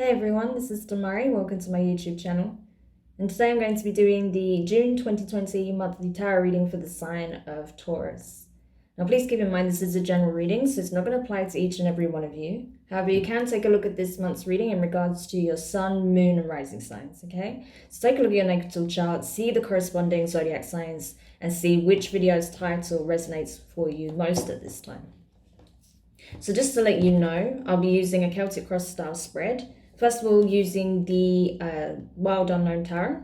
Hey everyone, this is Demari. Welcome to my YouTube channel. And today I'm going to be doing the June 2020 monthly tarot reading for the sign of Taurus. Now please keep in mind this is a general reading, so it's not going to apply to each and every one of you. However, you can take a look at this month's reading in regards to your sun, moon, and rising signs, okay? So take a look at your natal chart, see the corresponding zodiac signs, and see which video's title resonates for you most at this time. So just to let you know, I'll be using a Celtic Cross style spread. First of all, using the Wild Unknown Tarot,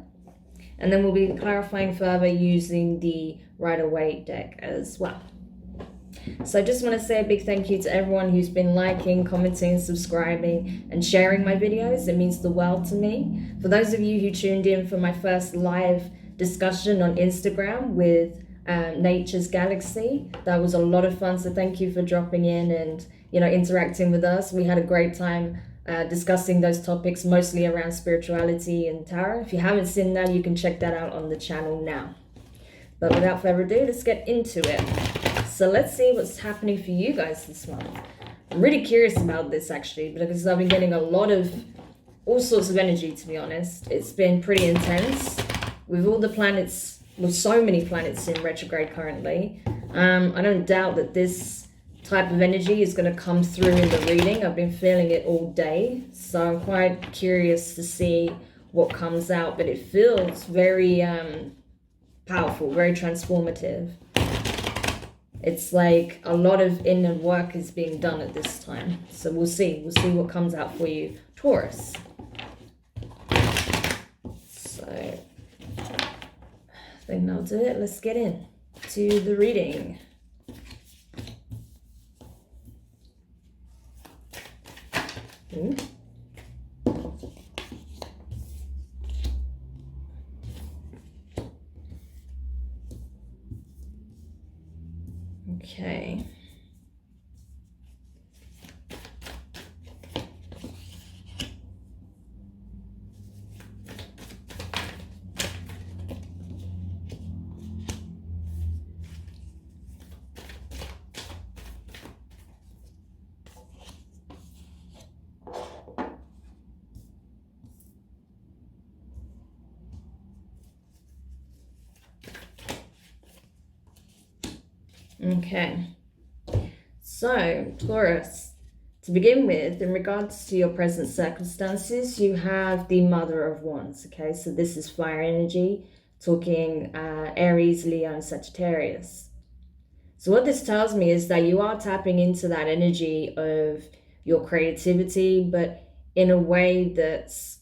and then we'll be clarifying further using the Rider-Waite deck as well. So I just want to say a big thank you to everyone who's been liking, commenting, subscribing, and sharing my videos. It means the world to me. For those of you who tuned in for my first live discussion on Instagram with Nature's Galaxy, that was a lot of fun. So thank you for dropping in and interacting with us. We had a great time discussing those topics, mostly around spirituality and tarot. If you haven't seen that, you can check that out on the channel now. But without further ado, let's get into it. So let's see what's happening for you guys this month. I'm really curious about this actually, because I've been getting all sorts of energy, to be honest. It's been pretty intense with all the planets, with so many planets in retrograde currently. I don't doubt that this type of energy is going to come through in the reading. I've been feeling it all day, so I'm quite curious to see what comes out, but it feels very powerful, very transformative. It's like a lot of inner work is being done at this time, so we'll see what comes out for you, Taurus. So I think that'll do it. Let's get in to the reading. Okay. Okay, so Taurus, to begin with, in regards to your present circumstances, you have the Mother of Wands. Okay, so this is fire energy, talking Aries, Leo, and Sagittarius. So what this tells me is that you are tapping into that energy of your creativity, but in a way that's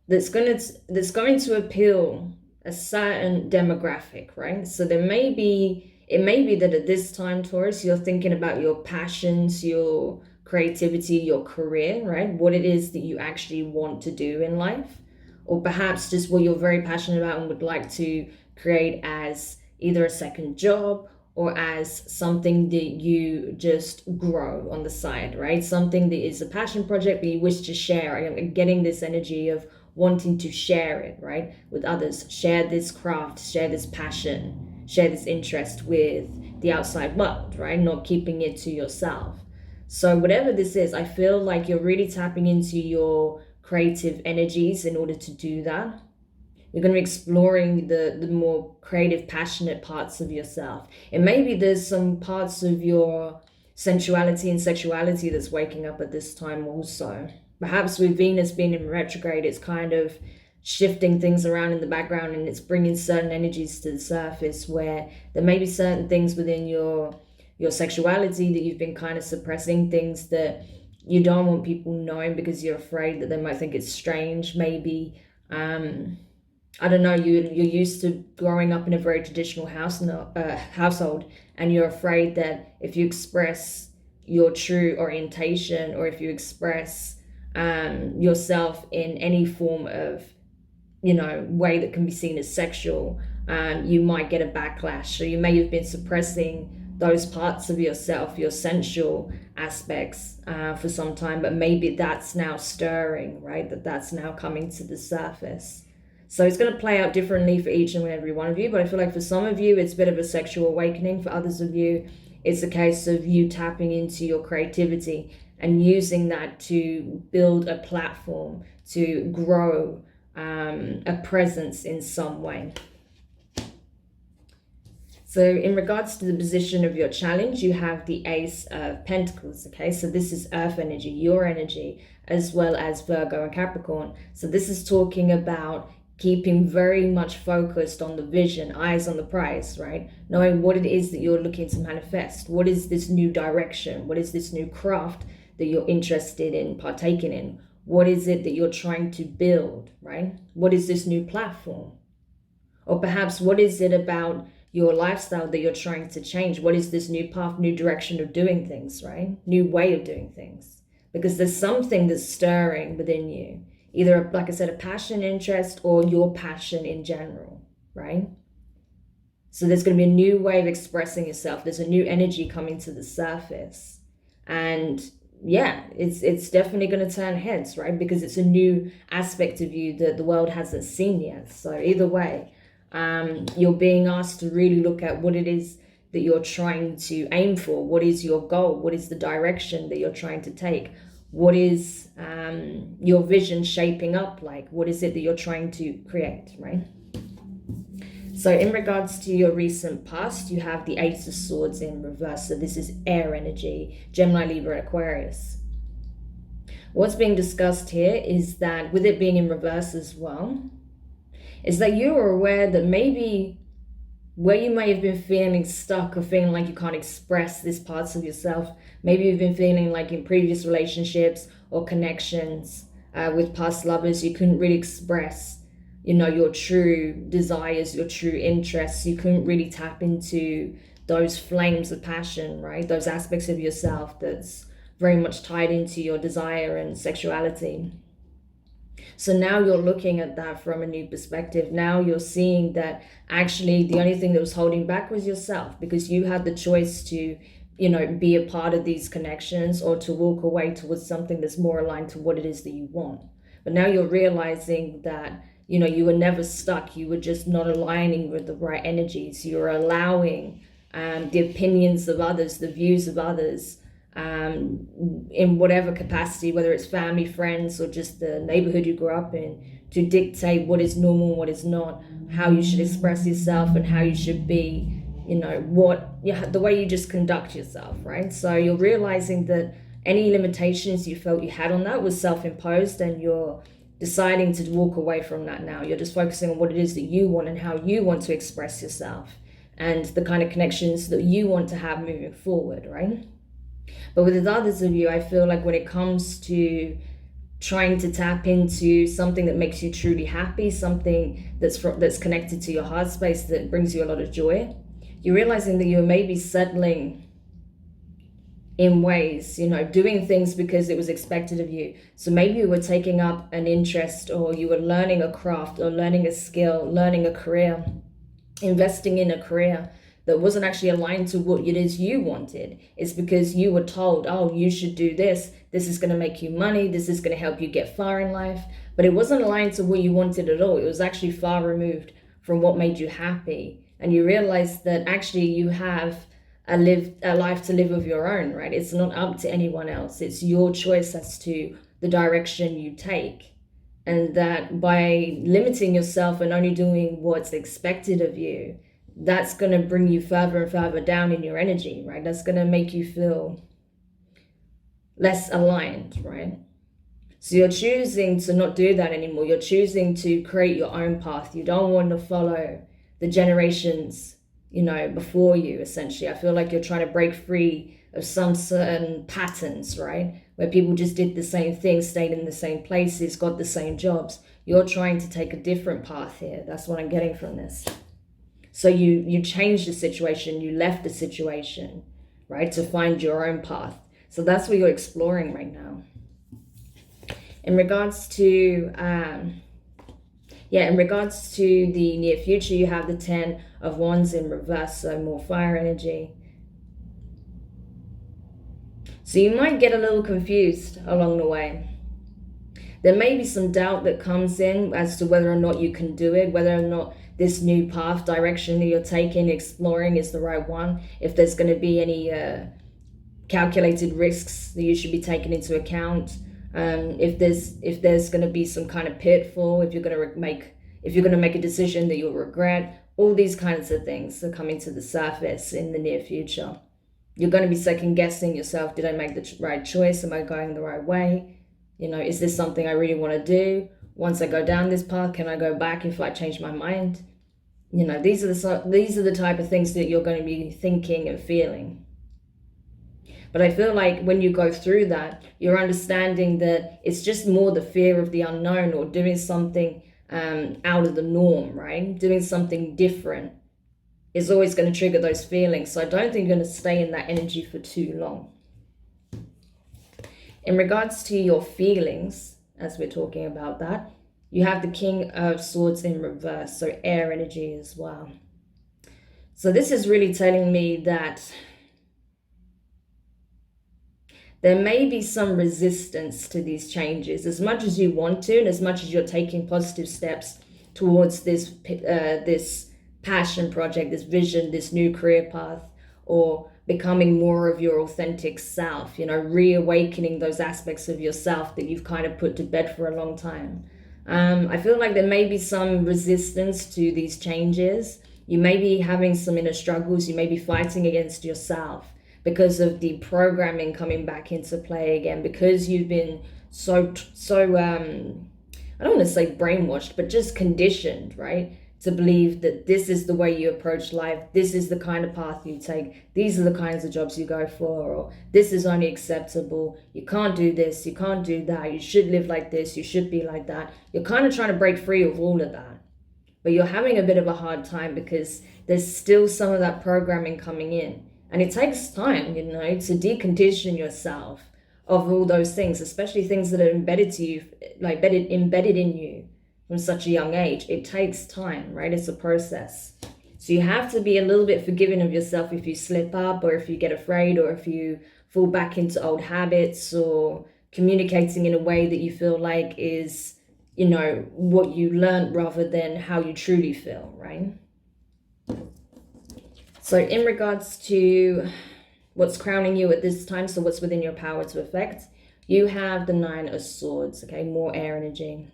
going to appeal a certain demographic, right? So it may be that at this time, Taurus, you're thinking about your passions, your creativity, your career, right? What it is that you actually want to do in life, or perhaps just what you're very passionate about and would like to create as either a second job or as something that you just grow on the side, right? Something that is a passion project but you wish to share. I'm getting this energy of wanting to share it, right, with others. Share this craft, share this passion, share this interest with the outside world, right? Not keeping it to yourself. So whatever this is, I feel like you're really tapping into your creative energies in order to do that. You're going to be exploring the more creative, passionate parts of yourself. And maybe there's some parts of your sensuality and sexuality that's waking up at this time also. Perhaps with Venus being in retrograde, it's kind of shifting things around in the background, and it's bringing certain energies to the surface where there may be certain things within your sexuality that you've been kind of suppressing, things that you don't want people knowing because you're afraid that they might think it's strange. Maybe, I don't know, you're used to growing up in a very traditional household, and you're afraid that if you express your true orientation, or if you express yourself in any form of way that can be seen as sexual, you might get a backlash. So you may have been suppressing those parts of yourself, your sensual aspects, for some time, but maybe that's now stirring, right? That's now coming to the surface. So it's going to play out differently for each and every one of you, but I feel like for some of you it's a bit of a sexual awakening. For others of you, it's a case of you tapping into your creativity and using that to build a platform, to grow a presence in some way. So in regards to the position of your challenge, you have the Ace of Pentacles, okay? So this is Earth energy, your energy, as well as Virgo and Capricorn. So this is talking about keeping very much focused on the vision, eyes on the prize, right? Knowing what it is that you're looking to manifest. What is this new direction? What is this new craft that you're interested in partaking in? What is it that you're trying to build, right? What is this new platform? Or perhaps what is it about your lifestyle that you're trying to change? What is this new path, new direction of doing things, right? New way of doing things. Because there's something that's stirring within you. Either, like I said, a passion, interest, or your passion in general, right? So there's going to be a new way of expressing yourself. There's a new energy coming to the surface. And yeah, it's definitely going to turn heads, right? Because it's a new aspect of you that the world hasn't seen yet. So either way, you're being asked to really look at what it is that you're trying to aim for. What is your goal? What is the direction that you're trying to take? What is your vision shaping up like? What is it that you're trying to create, right? So in regards to your recent past, you have the Ace of Swords in reverse. So this is air energy, Gemini, Libra, Aquarius. What's being discussed here is that with it being in reverse as well, is that you are aware that maybe where you may have been feeling stuck or feeling like you can't express these parts of yourself, maybe you've been feeling like in previous relationships or connections with past lovers, you couldn't really express, you know, your true desires, your true interests. You couldn't really tap into those flames of passion, right? Those aspects of yourself that's very much tied into your desire and sexuality. So now you're looking at that from a new perspective. Now you're seeing that actually the only thing that was holding back was yourself, because you had the choice to, you know, be a part of these connections or to walk away towards something that's more aligned to what it is that you want. But now you're realizing that, you know, you were never stuck. You were just not aligning with the right energies. You're allowing the opinions of others, the views of others, in whatever capacity, whether it's family, friends, or just the neighborhood you grew up in, to dictate what is normal, what is not, how you should express yourself and how you should be, you know, the way you just conduct yourself, right? So you're realizing that any limitations you felt you had on that was self-imposed, and you're deciding to walk away from that now. You're just focusing on what it is that you want and how you want to express yourself and the kind of connections that you want to have moving forward, right? But with others of you, I feel like when it comes to trying to tap into something that makes you truly happy, something that's connected to your heart space, that brings you a lot of joy, you're realizing that you're maybe settling in ways, you know, doing things because it was expected of you. So maybe you were taking up an interest, or you were learning a craft or learning a skill, learning a career, investing in a career that wasn't actually aligned to what it is you wanted. It's because you were told, oh, you should do this. This is going to make you money. This is going to help you get far in life. But it wasn't aligned to what you wanted at all. It was actually far removed from what made you happy. And you realize that actually you have a life to live of your own, right? It's not up to anyone else. It's your choice as to the direction you take. And that by limiting yourself and only doing what's expected of you, that's going to bring you further and further down in your energy, right? That's going to make you feel less aligned, right? So you're choosing to not do that anymore. You're choosing to create your own path. You don't want to follow the generations, you know, before you, essentially. I feel like you're trying to break free of some certain patterns, right? Where people just did the same thing, stayed in the same places, got the same jobs. You're trying to take a different path here. That's what I'm getting from this. So you changed the situation, you left the situation, right, to find your own path. So that's what you're exploring right now. In regards to the near future, you have the 10 of Wands in reverse, so more fire energy. So you might get a little confused along the way. There may be some doubt that comes in as to whether or not you can do it, whether or not this new path, direction that you're taking, exploring is the right one, if there's going to be any calculated risks that you should be taking into account. If there's going to be some kind of pitfall, if you're going to make a decision that you'll regret, all these kinds of things are coming to the surface in the near future. You're going to be second guessing yourself. Did I make the right choice? Am I going the right way? Is this something I really want to do? Once I go down this path, can I go back if I change my mind? These are the type of things that you're going to be thinking and feeling. But I feel like when you go through that, you're understanding that it's just more the fear of the unknown, or doing something out of the norm, right? Doing something different is always going to trigger those feelings. So I don't think you're going to stay in that energy for too long. In regards to your feelings, as we're talking about that, you have the King of Swords in reverse, so air energy as well. So this is really telling me that there may be some resistance to these changes, as much as you want to, and as much as you're taking positive steps towards this passion project, this vision, this new career path, or becoming more of your authentic self, reawakening those aspects of yourself that you've kind of put to bed for a long time. I feel like there may be some resistance to these changes. You may be having some inner struggles. You may be fighting against yourself because of the programming coming back into play again, because you've been so I don't want to say brainwashed, but just conditioned, right? To believe that this is the way you approach life. This is the kind of path you take. These are the kinds of jobs you go for, or this is only acceptable. You can't do this. You can't do that. You should live like this. You should be like that. You're kind of trying to break free of all of that. But you're having a bit of a hard time because there's still some of that programming coming in. And it takes time, to decondition yourself of all those things, especially things that are embedded to you, like embedded in you from such a young age. It takes time, right? It's a process. So you have to be a little bit forgiving of yourself if you slip up, or if you get afraid, or if you fall back into old habits, or communicating in a way that you feel like is, what you learned rather than how you truly feel, right? So in regards to what's crowning you at this time, so what's within your power to affect, you have the Nine of Swords, okay? More air energy.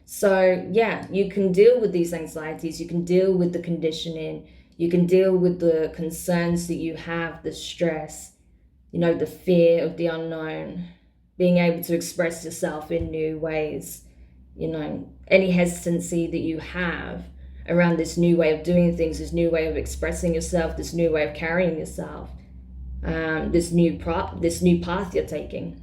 So yeah, you can deal with these anxieties, you can deal with the conditioning, you can deal with the concerns that you have, the stress, the fear of the unknown, being able to express yourself in new ways, any hesitancy that you have around this new way of doing things, this new way of expressing yourself, this new way of carrying yourself, this new path you're taking.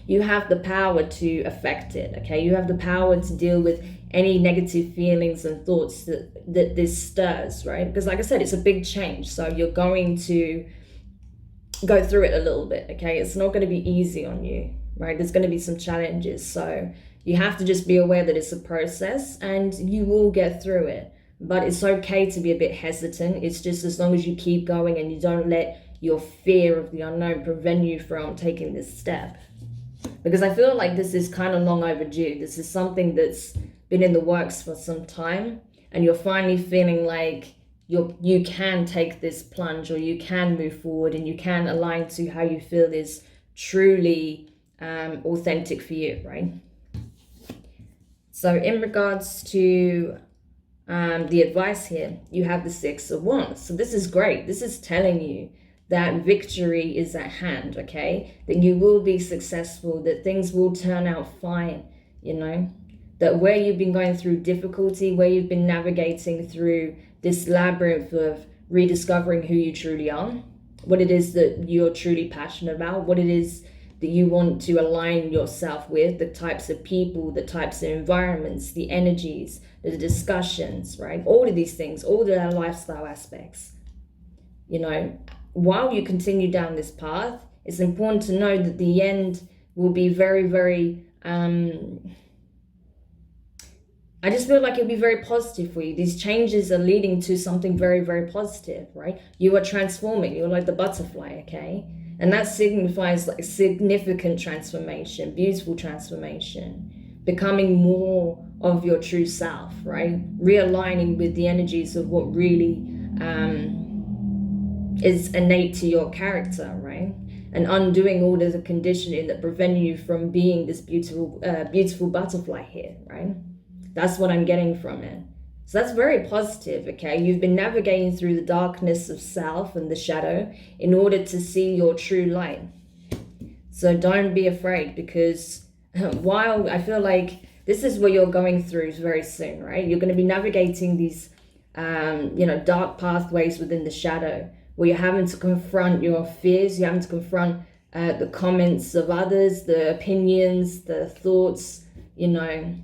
You have the power to affect it, okay? You have the power to deal with any negative feelings and thoughts that this stirs, right? Because like I said, it's a big change. So you're going to go through it a little bit, okay? It's not going to be easy on you, right? There's going to be some challenges. So you have to just be aware that it's a process and you will get through it. But it's okay to be a bit hesitant. It's just as long as you keep going and you don't let your fear of the unknown prevent you from taking this step. Because I feel like this is kind of long overdue. This is something that's been in the works for some time, and you're finally feeling like you can take this plunge, or you can move forward, and you can align to how you feel is truly authentic for you, right? So in regards to the advice here, you have the Six of Wands. So this is great. This is telling you that victory is at hand, okay? That you will be successful, that things will turn out fine, that where you've been going through difficulty, where you've been navigating through this labyrinth of rediscovering who you truly are, what it is that you're truly passionate about, what it is that you want to align yourself with, the types of people, the types of environments, the energies, the discussions, right? All of these things, all the lifestyle aspects, while you continue down this path, it's important to know that the end will be very, very, I just feel like it'll be very positive for you. These changes are leading to something very, very positive, right? You are transforming. You're like the butterfly, okay? And that signifies like significant transformation, beautiful transformation, becoming more of your true self, right? Realigning with the energies of what really is innate to your character, right? And undoing all of the conditioning that prevent you from being this beautiful butterfly here, right? That's what I'm getting from it. So that's very positive, okay? You've been navigating through the darkness of self and the shadow in order to see your true light. So don't be afraid, because while I feel like this is what you're going through very soon, right? You're going to be navigating these, dark pathways within the shadow, where you're having to confront your fears, you're having to confront the comments of others, the opinions, the thoughts, the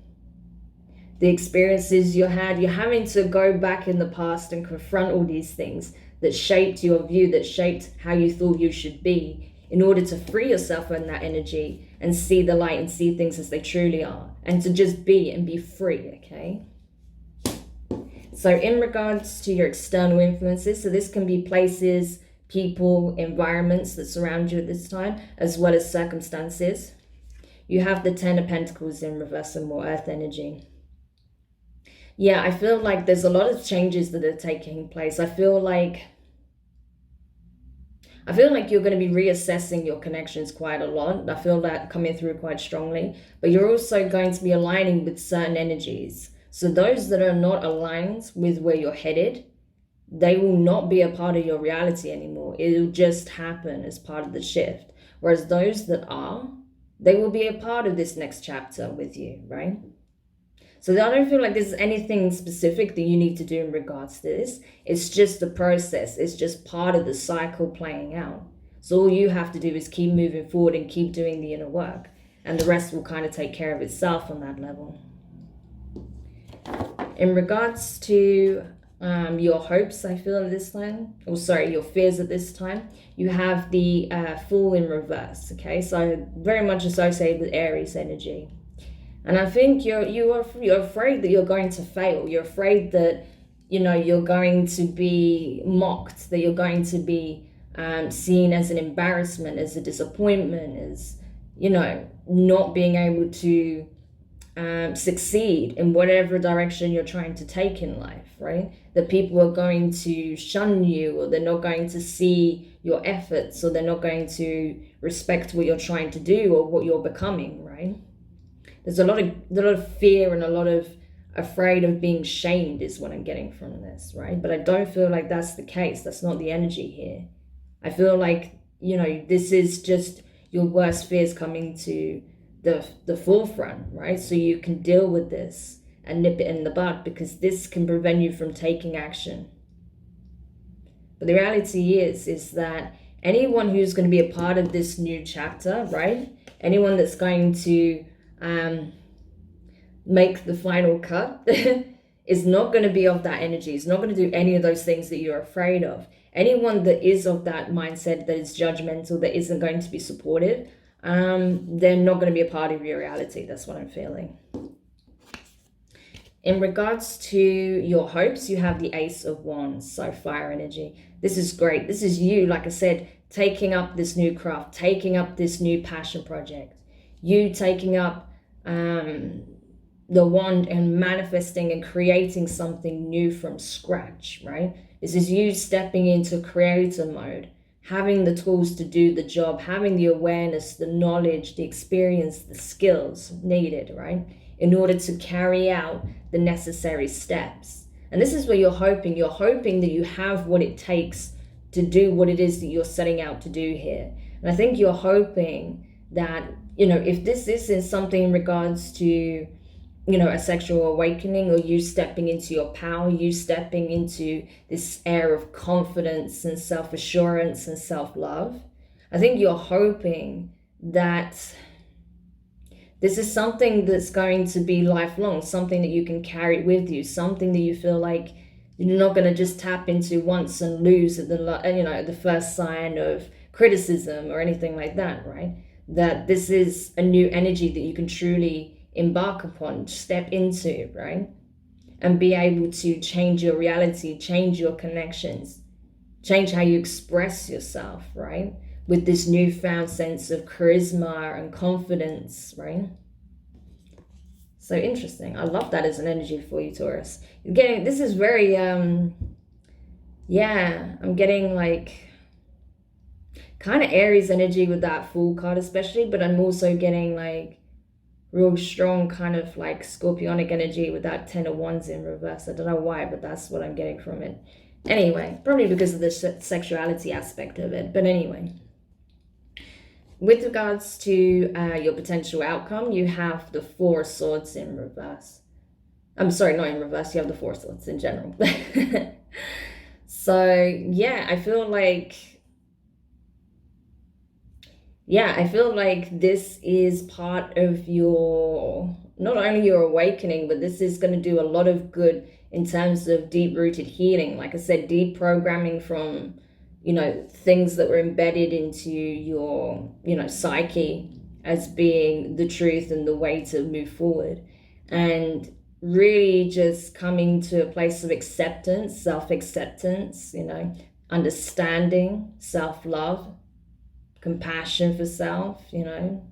experiences you had. You're having to go back in the past and confront all these things that shaped your view, that shaped how you thought you should be, in order to free yourself from that energy and see the light and see things as they truly are, and to just be and be free, okay? So in regards to your external influences, so this can be places, people, environments that surround you at this time, as well as circumstances. You have the 10 of Pentacles in reverse and more earth energy. Yeah, I feel like there's a lot of changes that are taking place. I feel like you're going to be reassessing your connections quite a lot. I feel that coming through quite strongly. But you're also going to be aligning with certain energies. So those that are not aligned with where you're headed, they will not be a part of your reality anymore. It'll just happen as part of the shift. Whereas those that are, they will be a part of this next chapter with you, right? So I don't feel like there's anything specific that you need to do in regards to this. It's just the process. It's just part of the cycle playing out. So all you have to do is keep moving forward and keep doing the inner work. And the rest will kind of take care of itself on that level. In regards to your hopes, I feel at this time, your fears at this time, you have the Fool in reverse, okay? So very much associated with Aries energy. And I think you're afraid that you're going to fail. You're afraid that, you're going to be mocked, that you're going to be seen as an embarrassment, as a disappointment, as, not being able to succeed in whatever direction you're trying to take in life, right? That people are going to shun you, or they're not going to see your efforts, or they're not going to respect what you're trying to do or what you're becoming, right? There's a lot of fear and a lot of afraid of being shamed is what I'm getting from this, right? But I don't feel like that's the case. That's not the energy here. I feel like, this is just your worst fears coming to the forefront, right? So you can deal with this and nip it in the bud, because this can prevent you from taking action. But the reality is that anyone who's going to be a part of this new chapter, right? Anyone that's going to make the final cut is not going to be of that energy. It's not going to do any of those things that you're afraid of. Anyone that is of that mindset, that is judgmental, that isn't going to be supportive, they're not going to be a part of your reality. That's what I'm feeling. In regards to your hopes, you have the Ace of Wands, so fire energy. This is great. This is you, like I said, taking up this new craft, taking up this new passion project. You taking up the wand and manifesting and creating something new from scratch, right? This is you stepping into creator mode, having the tools to do the job, having the awareness, the knowledge, the experience, the skills needed, right? In order to carry out the necessary steps. And this is where you're hoping that you have what it takes to do what it is that you're setting out to do here. And I think you're hoping that, if this isn't something in regards to, a sexual awakening, or you stepping into your power, you stepping into this air of confidence and self-assurance and self-love, I think you're hoping that this is something that's going to be lifelong, something that you can carry with you, something that you feel like you're not going to just tap into once and lose at the first sign of criticism or anything like that, right? That this is a new energy that you can truly embark upon, step into, right? And be able to change your reality, change your connections, change how you express yourself, right? With this newfound sense of charisma and confidence, right? So interesting. I love that as an energy for you, Taurus. This is very, I'm getting like kind of Aries energy with that Fool card especially, but I'm also getting like real strong kind of like Scorpionic energy with that 10 of Wands in reverse. I don't know why, but that's what I'm getting from it. Anyway, probably because of the sexuality aspect of it. But anyway, with regards to your potential outcome, you have the Four of Swords in reverse. I'm sorry, not in reverse. You have the Four of Swords in general. So yeah, I feel like this is part of your, not only your awakening, but this is going to do a lot of good in terms of deep-rooted healing. Like I said, deprogramming from, you know, things that were embedded into your, you know, psyche as being the truth and the way to move forward. And really just coming to a place of acceptance, self-acceptance, you know, understanding, self-love, compassion for self, you know,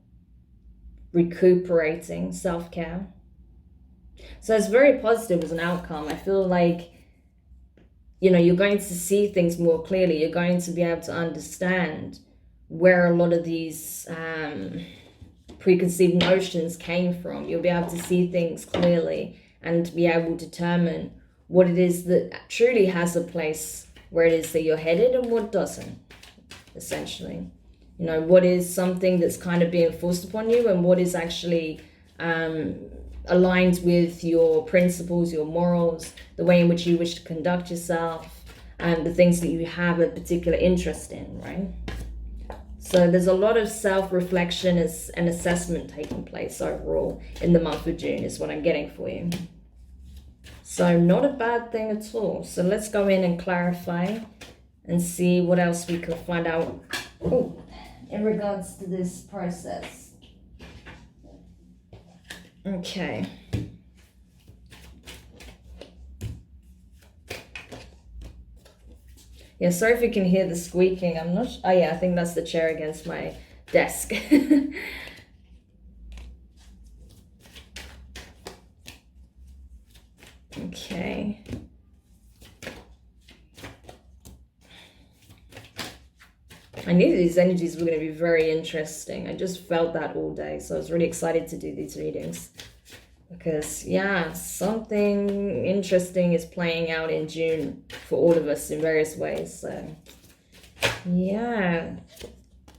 recuperating, self-care. So it's very positive as an outcome. I feel like, you know, you're going to see things more clearly. You're going to be able to understand where a lot of these preconceived notions came from. You'll be able to see things clearly and be able to determine what it is that truly has a place where it is that you're headed and what doesn't, essentially. You know, what is something that's kind of being forced upon you and what is actually aligned with your principles, your morals, the way in which you wish to conduct yourself, and the things that you have a particular interest in, right? So there's a lot of self-reflection and assessment taking place overall in the month of June is what I'm getting for you. So not a bad thing at all. So let's go in and clarify and see what else we can find out in regards to this process. Okay. Yeah, sorry if you can hear the squeaking. I'm not. Oh yeah, I think that's the chair against my desk. Okay. I knew these energies were going to be very interesting. I just felt that all day. So I was really excited to do these readings. Because, yeah, something interesting is playing out in June for all of us in various ways. So, yeah.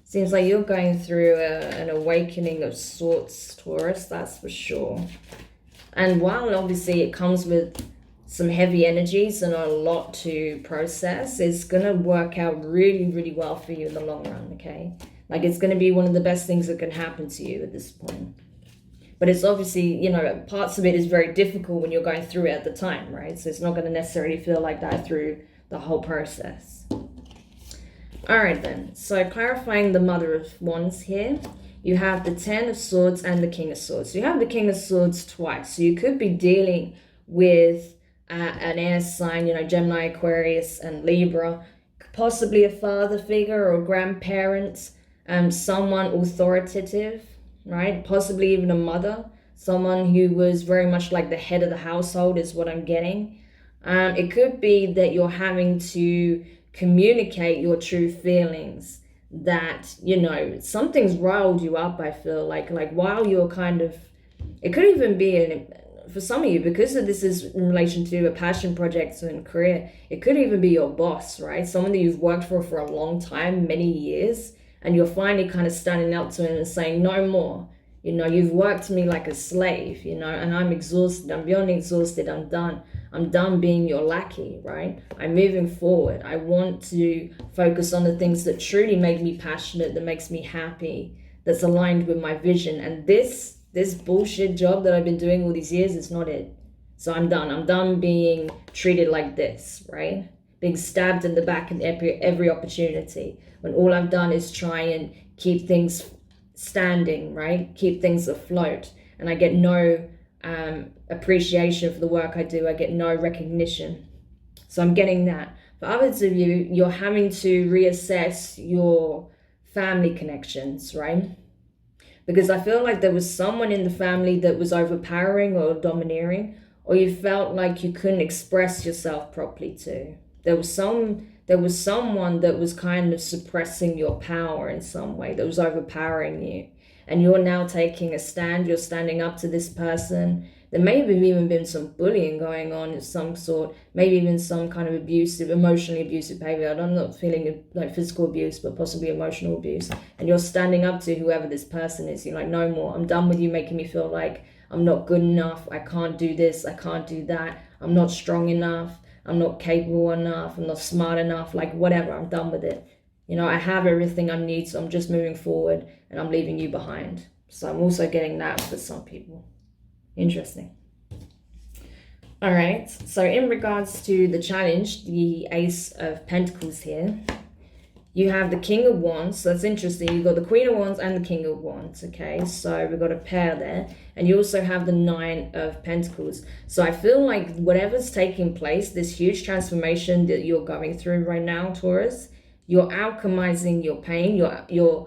Seems like you're going through an awakening of sorts, Taurus, that's for sure. And while obviously it comes with some heavy energies and a lot to process, it's going to work out really, really well for you in the long run, okay? Like, it's going to be one of the best things that can happen to you at this point. But it's obviously, you know, parts of it is very difficult when you're going through it at the time, right? So it's not going to necessarily feel like that through the whole process. All right, then. So clarifying the Mother of Wands here, you have the 10 of Swords and the King of Swords. So you have the King of Swords twice. So you could be dealing with an air sign, you know, Gemini, Aquarius, and Libra, possibly a father figure or grandparent, someone authoritative, right? Possibly even a mother, someone who was very much like the head of the household is what I'm getting. It could be that you're having to communicate your true feelings, that, you know, something's riled you up. I feel like while you're kind of, it could even be for some of you, because this is in relation to a passion project and career, it could even be your boss, right? Someone that you've worked for a long time, many years, and you're finally kind of standing up to him and saying, no more. You know, you've worked me like a slave, you know, and I'm exhausted. I'm beyond exhausted. I'm done. I'm done being your lackey, right? I'm moving forward. I want to focus on the things that truly make me passionate, that makes me happy, that's aligned with my vision. And this bullshit job that I've been doing all these years is not it. So I'm done. I'm done being treated like this, right? Being stabbed in the back in every opportunity, when all I've done is try and keep things standing, right? Keep things afloat. And I get no appreciation for the work I do. I get no recognition. So I'm getting that. For others of you, you're having to reassess your family connections, right? Because I feel like there was someone in the family that was overpowering or domineering, or you felt like you couldn't express yourself properly to. There was some there was someone that was kind of suppressing your power in some way, that was overpowering you. And you're now taking a stand, you're standing up to this person. There may have even been some bullying going on of some sort, maybe even some kind of abusive, emotionally abusive behavior. I'm not feeling like physical abuse, but possibly emotional abuse. And you're standing up to whoever this person is. You're like, no more. I'm done with you making me feel like I'm not good enough. I can't do this. I can't do that. I'm not strong enough. I'm not capable enough. I'm not smart enough. Like, whatever. I'm done with it. You know, I have everything I need, so I'm just moving forward and I'm leaving you behind. So I'm also getting that for some people. Interesting. All right, so in regards to the challenge, the Ace of Pentacles here, you have the King of Wands. So that's interesting. You've got the Queen of Wands and the King of Wands, okay? So we've got a pair there. And you also have the Nine of Pentacles. So I feel like whatever's taking place, this huge transformation that you're going through right now, Taurus, you're alchemizing your pain, you're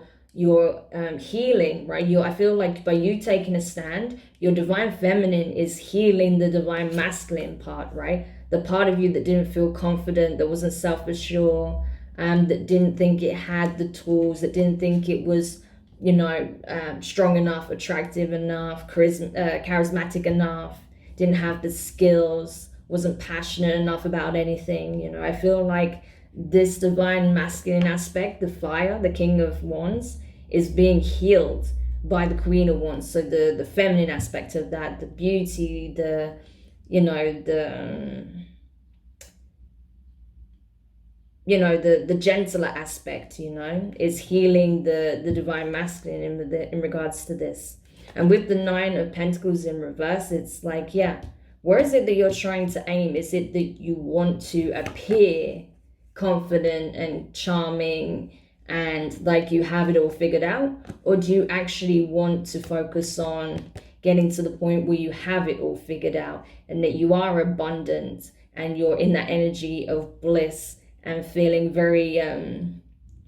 healing, right? I feel like by you taking a stand, your divine feminine is healing the divine masculine part, right? The part of you that didn't feel confident, that wasn't self-assured, that didn't think it had the tools, that didn't think it was, you know, strong enough, attractive enough, charismatic enough, didn't have the skills, wasn't passionate enough about anything. You know, I feel like this divine masculine aspect, the fire, the King of Wands, is being healed by the Queen of Wands. So the feminine aspect of that, the beauty, the, you know, the gentler aspect, you know, is healing the divine masculine in regards to this. And with the Nine of Pentacles in reverse, it's like, yeah, where is it that you're trying to aim? Is it that you want to appear confident and charming and like you have it all figured out? Or do you actually want to focus on getting to the point where you have it all figured out and that you are abundant and you're in that energy of bliss and feeling very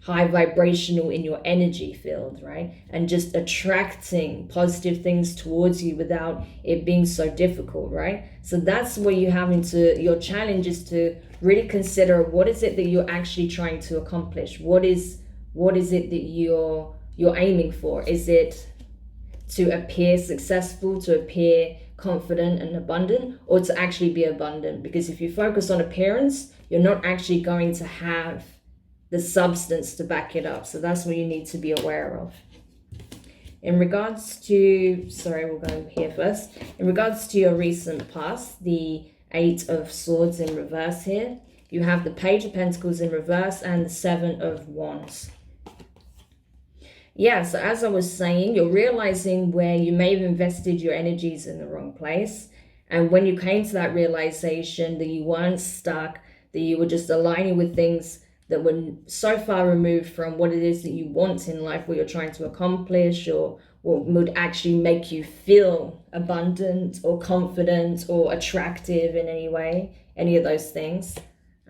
high vibrational in your energy field, right? And just attracting positive things towards you without it being so difficult, right? So that's where you your challenge is to really consider, what is it that you're actually trying to accomplish? What is it that you're aiming for? Is it to appear successful, to appear confident and abundant, or to actually be abundant? Because if you focus on appearance, you're not actually going to have the substance to back it up. So that's what you need to be aware of. In regards to, sorry, we'll go here first. In regards to your recent past, the Eight of Swords in reverse here, you have the Page of Pentacles in reverse and the Seven of Wands. Yeah, so as I was saying, you're realizing where you may have invested your energies in the wrong place. And when you came to that realization that you weren't stuck, that you were just aligning with things that were so far removed from what it is that you want in life, what you're trying to accomplish, or what would actually make you feel abundant or confident or attractive in any way, any of those things,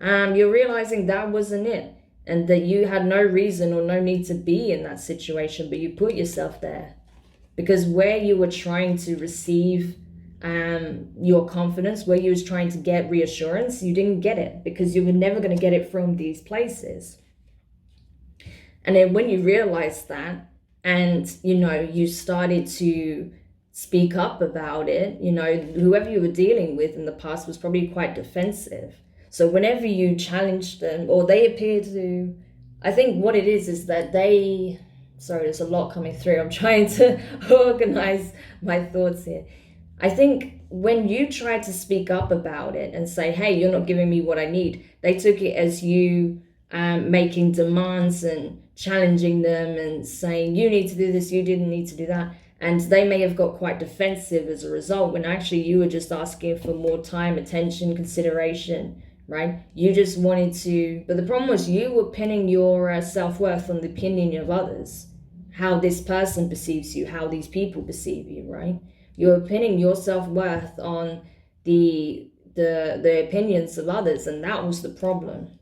you're realizing that wasn't it, and that you had no reason or no need to be in that situation, but you put yourself there because where you were trying to receive your confidence, where you was trying to get reassurance, you didn't get it because you were never going to get it from these places. And then when you realized that, and you know, you started to speak up about it, you know, whoever you were dealing with in the past was probably quite defensive. So whenever you challenge them, or they appear to, I think what it is that they, sorry, there's a lot coming through. I'm trying to organize my thoughts here. I think when you tried to speak up about it and say, hey, you're not giving me what I need, they took it as you making demands and challenging them and saying, you need to do this, you didn't need to do that. And they may have got quite defensive as a result, when actually you were just asking for more time, attention, consideration, right? You just wanted to, but the problem was you were pinning your self-worth on the opinion of others, how this person perceives you, how these people perceive you, right? You're pinning your self-worth on the opinions of others, and that was the problem.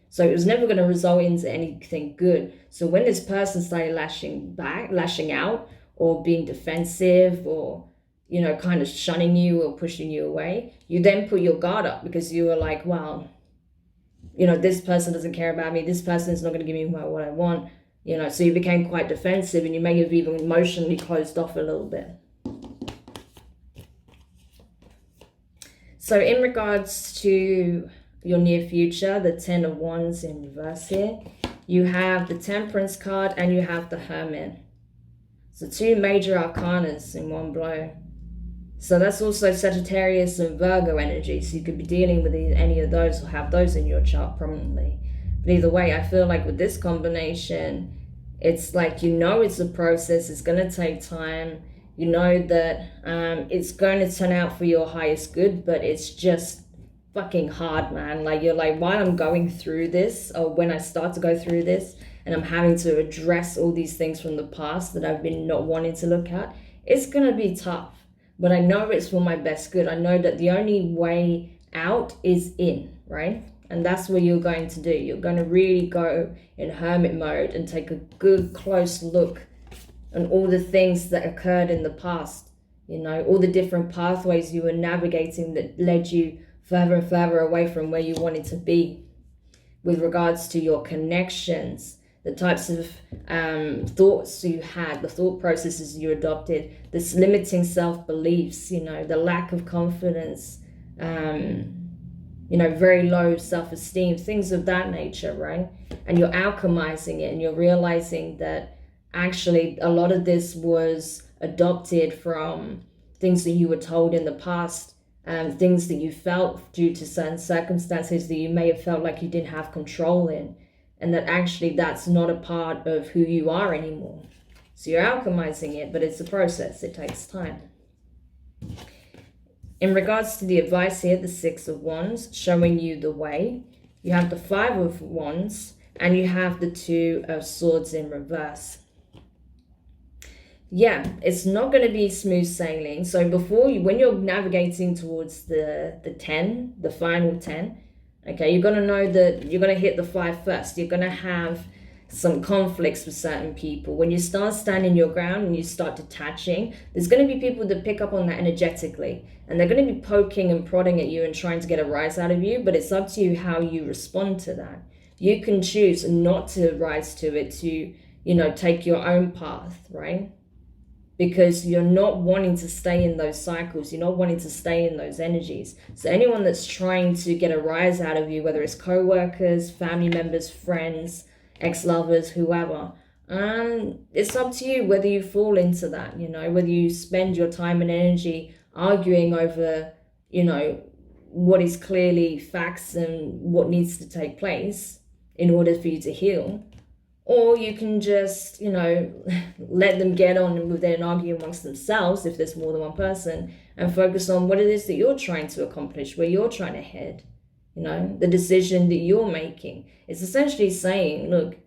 So it was never going to result into anything good. So when this person started lashing out, or being defensive, or, you know, kind of shunning you or pushing you away, you then put your guard up because you were like, well, you know, this person doesn't care about me, this person's not going to give me what I want, you know, so you became quite defensive and you may have even emotionally closed off a little bit. So in regards to your near future, the 10 of Wands in reverse here, you have the Temperance card and you have the Hermit. So two major arcanas in one blow. So that's also Sagittarius and Virgo energy. So you could be dealing with any of those or have those in your chart prominently. But either way, I feel like with this combination, it's like, you know, it's a process. It's going to take time. You know that it's going to turn out for your highest good, but it's just fucking hard, man. Like, you're like, while I'm going through this, or when I start to go through this, and I'm having to address all these things from the past that I've been not wanting to look at, it's going to be tough. But I know it's for my best good. I know that the only way out is in, right? And that's what you're going to do. You're going to really go in hermit mode and take a good close look on all the things that occurred in the past. You know, all the different pathways you were navigating that led you further and further away from where you wanted to be with regards to your connections, the types of thoughts you had, the thought processes you adopted, this limiting self-beliefs, you know, the lack of confidence, you know, very low self-esteem, things of that nature, right? And you're alchemizing it and you're realizing that actually a lot of this was adopted from things that you were told in the past, things that you felt due to certain circumstances that you may have felt like you didn't have control in. And that actually that's not a part of who you are anymore. So you're alchemizing it, but it's a process. It takes time. In regards to the advice here, the 6 of Wands, showing you the way. You have the 5 of Wands, and you have the 2 of Swords in reverse. Yeah, it's not going to be smooth sailing. So when you're navigating towards the 10, the final 10, okay, you're going to know that you're going to hit the 5 first. You're going to have some conflicts with certain people. When you start standing your ground and you start detaching, there's going to be people that pick up on that energetically. And they're going to be poking and prodding at you and trying to get a rise out of you. But it's up to you how you respond to that. You can choose not to rise to it, to, you know, take your own path, right? Because you're not wanting to stay in those cycles. You're not wanting to stay in those energies. So anyone that's trying to get a rise out of you, whether it's co-workers, family members, friends, ex-lovers, whoever, it's up to you whether you fall into that, you know, whether you spend your time and energy arguing over, you know, what is clearly facts and what needs to take place in order for you to heal. Or you can just, you know, let them get on with it and argue amongst themselves if there's more than one person, and focus on what it is that you're trying to accomplish, where you're trying to head, you know, the decision that you're making. It's essentially saying, look,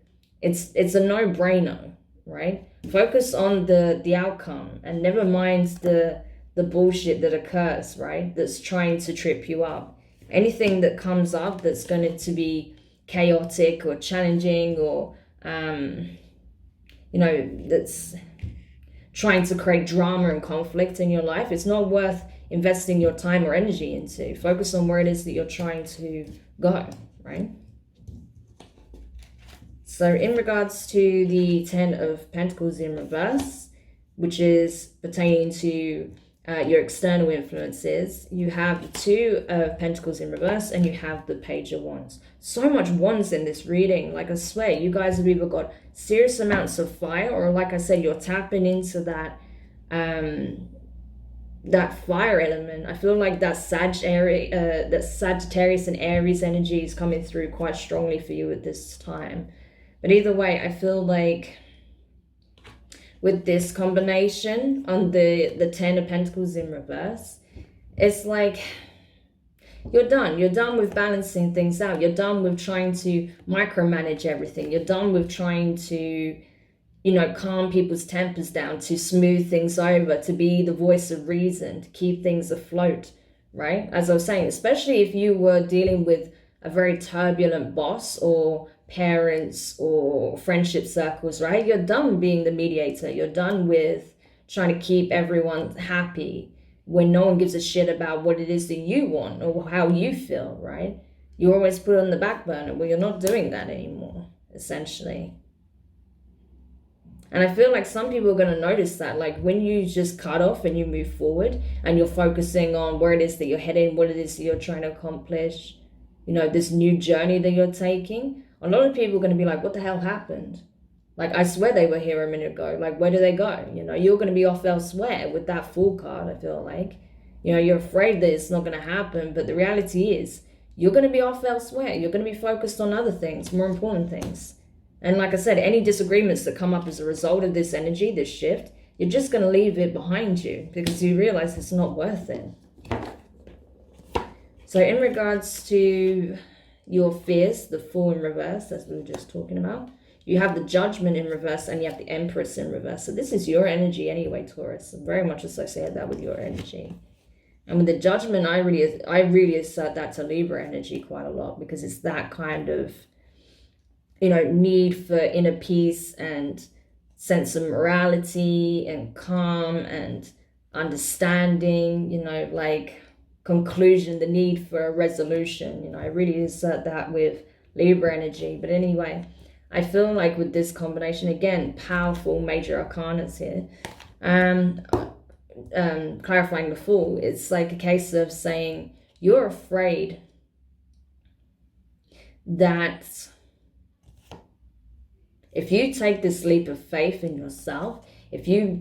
it's a no-brainer, right? Focus on the outcome and never mind the bullshit that occurs, right? That's trying to trip you up. Anything that comes up that's going to be chaotic or challenging or you know, that's trying to create drama and conflict in your life, it's not worth investing your time or energy into. Focus on where it is that you're trying to go, right? So in regards to the 10 of Pentacles in reverse, which is pertaining to your external influences, you have the 2 of Pentacles in reverse and you have the Page of Wands. So much wands in this reading. Like, I swear, you guys have either got serious amounts of fire, or like I said, you're tapping into that that fire element. I feel like that that Sagittarius and Aries energy is coming through quite strongly for you at this time. But either way, I feel like with this combination on the 10 of Pentacles in reverse, it's like you're done. You're done with balancing things out. You're done with trying to micromanage everything. You're done with trying to, you know, calm people's tempers down, to smooth things over, to be the voice of reason, to keep things afloat, right? As I was saying, especially if you were dealing with a very turbulent boss or parents or friendship circles, right? You're done being the mediator. You're done with trying to keep everyone happy when no one gives a shit about what it is that you want or how you feel, right? You always put it on the back burner. Well, you're not doing that anymore, essentially. And I feel like some people are going to notice that, like when you just cut off and you move forward and you're focusing on where it is that you're heading, what it is that you're trying to accomplish, you know, this new journey that you're taking, a lot of people are going to be like, what the hell happened? Like, I swear they were here a minute ago. Like, where do they go? You know, you're going to be off elsewhere with that Fool card, I feel like. You know, you're afraid that it's not going to happen, but the reality is you're going to be off elsewhere. You're going to be focused on other things, more important things. And like I said, any disagreements that come up as a result of this energy, this shift, you're just going to leave it behind you because you realize it's not worth it. So in regards to your fears, the Fool in reverse, as we were just talking about, you have the Judgment in reverse and you have the Empress in reverse. So this is your energy anyway, Taurus. I very much associate that with your energy. And with the Judgment, I really assert that to Libra energy quite a lot because it's that kind of, you know, need for inner peace and sense of morality and calm and understanding, you know, like conclusion, the need for a resolution. You know, I really assert that with Libra energy. But anyway, I feel like with this combination, again, powerful major arcanas here, clarifying the Fool, it's like a case of saying you're afraid that if you take this leap of faith in yourself, if you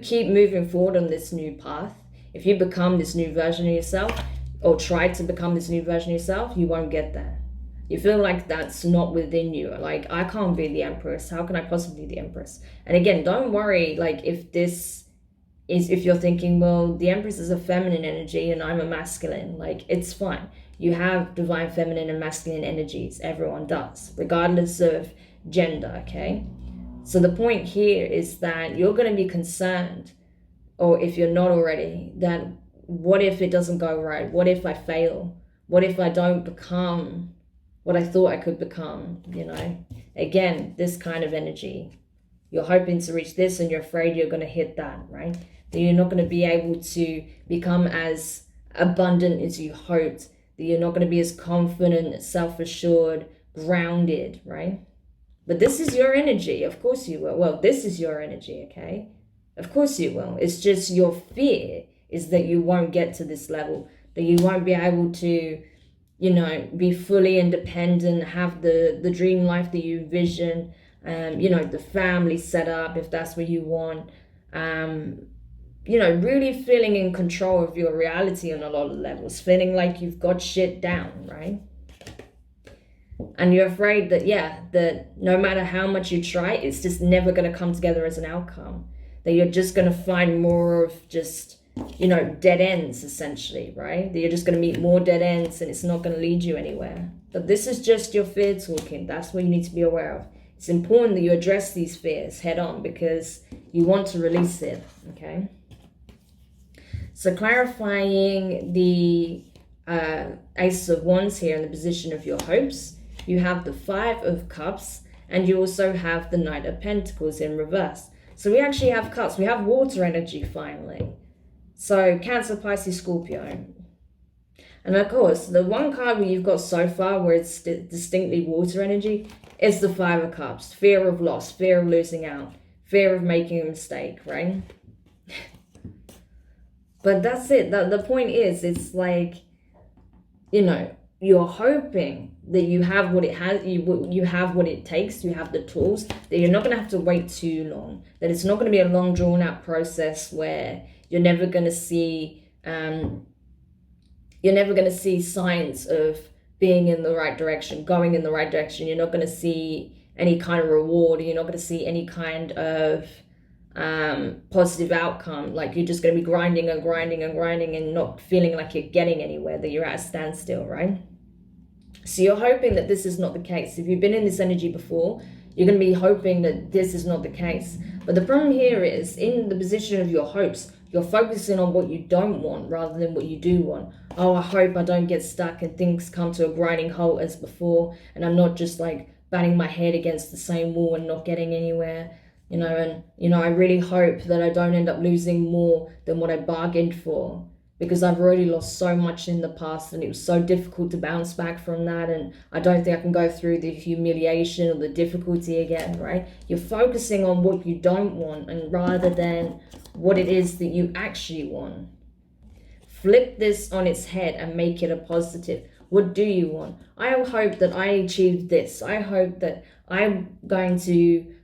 keep moving forward on this new path, if you become this new version of yourself or try to become this new version of yourself, you won't get there. You feel like that's not within you. Like, I can't be the Empress. How can I possibly be the Empress? And again, don't worry, like, if you're thinking, well, the Empress is a feminine energy and I'm a masculine, like, it's fine. You have divine feminine and masculine energies. Everyone does, regardless of gender, okay? So the point here is that you're going to be concerned, or if you're not already, that what if it doesn't go right? What if I fail? What if I don't become what I thought I could become? You know, again, this kind of energy. You're hoping to reach this and you're afraid you're going to hit that, right? That you're not going to be able to become as abundant as you hoped, that you're not going to be as confident, self-assured, grounded, right? But this is your energy. Of course you will. Well, this is your energy, okay? Of course you will. It's just your fear is that you won't get to this level, that you won't be able to, you know, be fully independent, have the dream life that you envision, you know, the family set up if that's what you want, you know, really feeling in control of your reality on a lot of levels, feeling like you've got shit down, right? And you're afraid that, yeah, that no matter how much you try, it's just never going to come together as an outcome. That you're just going to find more of just, you know, dead ends, essentially, right? That you're just going to meet more dead ends and it's not going to lead you anywhere. But this is just your fear talking. That's what you need to be aware of. It's important that you address these fears head on because you want to release it, okay? So clarifying the Ace of Wands here in the position of your hopes, you have the Five of Cups, and you also have the Knight of Pentacles in reverse. So we actually have cups. We have water energy finally. So Cancer, Pisces, Scorpio. And of course, the one card where you've got so far where it's distinctly water energy is the Five of Cups. Fear of loss, fear of losing out, fear of making a mistake, right? But that's it. The point is, it's like, you know, you're hoping that you have what it has, you have what it takes, you have the tools, that you're not going to have to wait too long, that it's not going to be a long drawn out process where you're never going to see signs of being in the right direction, going in the right direction. You're not going to see any kind of reward, you're not going to see any kind of positive outcome. Like, you're just going to be grinding and grinding and grinding and not feeling like you're getting anywhere, that you're at a standstill, right? So you're hoping that this is not the case. If you've been in this energy before, you're going to be hoping that this is not the case. But the problem here is, in the position of your hopes, you're focusing on what you don't want rather than what you do want. Oh, I hope I don't get stuck and things come to a grinding halt as before, and I'm not just like banging my head against the same wall and not getting anywhere. You know, and, you know, I really hope that I don't end up losing more than what I bargained for. because I've already lost so much in the past and it was so difficult to bounce back from that, and I don't think I can go through the humiliation or the difficulty again, right? You're focusing on what you don't want and rather than what it is that you actually want. Flip this on its head and make it a positive. What do you want? I hope that I achieve this. I hope that I'm going to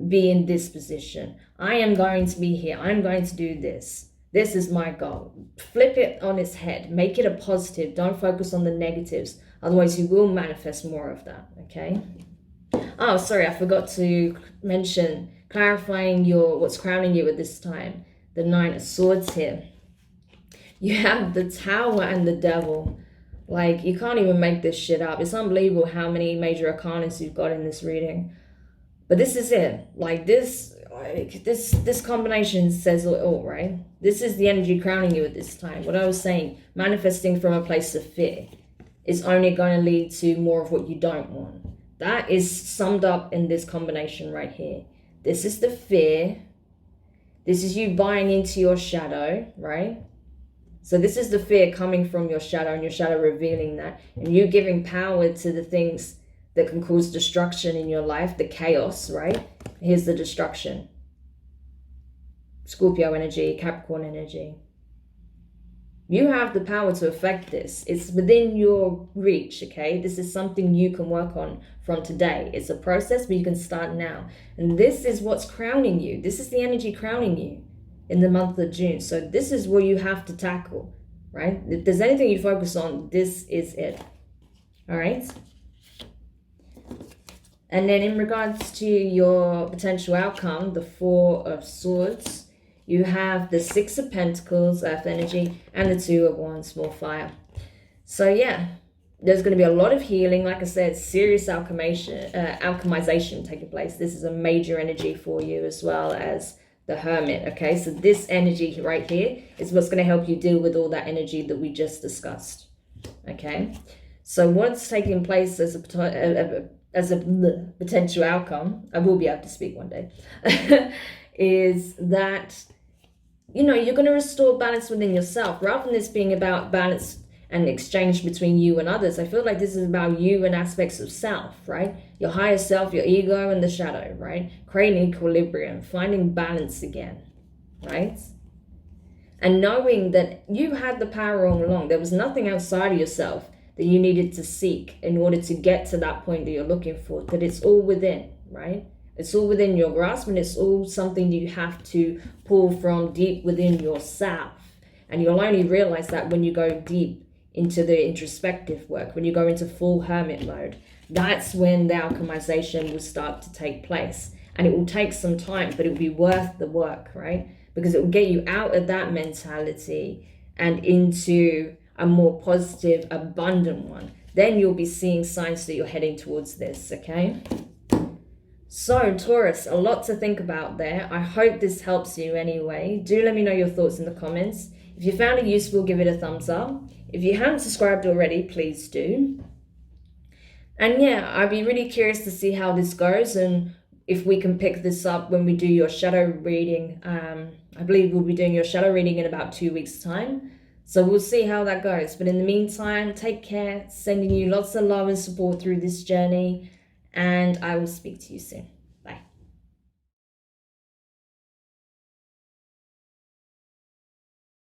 be in this position. I am going to be here. I'm going to do this. This is my goal. Flip it on its head. Make it a positive. Don't focus on the negatives. Otherwise, you will manifest more of that, okay? Oh, sorry, I forgot to mention, clarifying what's crowning you at this time. The Nine of Swords here. You have the Tower and the Devil. Like, you can't even make this shit up. It's unbelievable how many major arcanas you've got in this reading. But this is it. Like, this combination says it all, right? This is the energy crowning you at this time. What I was saying, manifesting from a place of fear is only going to lead to more of what you don't want. That is summed up in this combination right here. This is the fear. This is you buying into your shadow, right? So this is the fear coming from your shadow and your shadow revealing that. And you giving power to the things that can cause destruction in your life, the chaos, right? Here's the destruction. Scorpio energy, Capricorn energy. You have the power to affect this. It's within your reach, okay? This is something you can work on from today. It's a process, but you can start now. And this is what's crowning you. This is the energy crowning you in the month of June. So this is what you have to tackle, right? If there's anything you focus on, this is it. All right? And then in regards to your potential outcome, the Four of Swords, you have the Six of Pentacles, Earth energy, and the Two of Wands, more fire. So yeah, there's going to be a lot of healing. Like I said, serious alchemization taking place. This is a major energy for you as well as the Hermit, okay? So this energy right here is what's going to help you deal with all that energy that we just discussed, okay? So what's taking place as a potential outcome, I will be able to speak one day, is that, you know, you're going to restore balance within yourself. Rather than this being about balance and exchange between you and others, I feel like this is about you and aspects of self, right? Your higher self, your ego, and the shadow, right? Creating equilibrium, finding balance again, right? And knowing that you had the power all along. There was nothing outside of yourself that you needed to seek in order to get to that point that you're looking for, that it's all within, right? It's all within your grasp, and it's all something you have to pull from deep within yourself. And you'll only realize that when you go deep into the introspective work, when you go into full hermit mode. That's when the alchemization will start to take place. And it will take some time, but it will be worth the work, right? Because it will get you out of that mentality and into a more positive, abundant one. Then you'll be seeing signs that you're heading towards this, okay? So, Taurus, a lot to think about there. I hope this helps you anyway. Do let me know your thoughts in the comments. If you found it useful, give it a thumbs up. If you haven't subscribed already, please do. And yeah, I'd be really curious to see how this goes and if we can pick this up when we do your shadow reading. I believe we'll be doing your shadow reading in about 2 weeks' time. So we'll see how that goes. But in the meantime, take care. Sending you lots of love and support through this journey. And I will speak to you soon.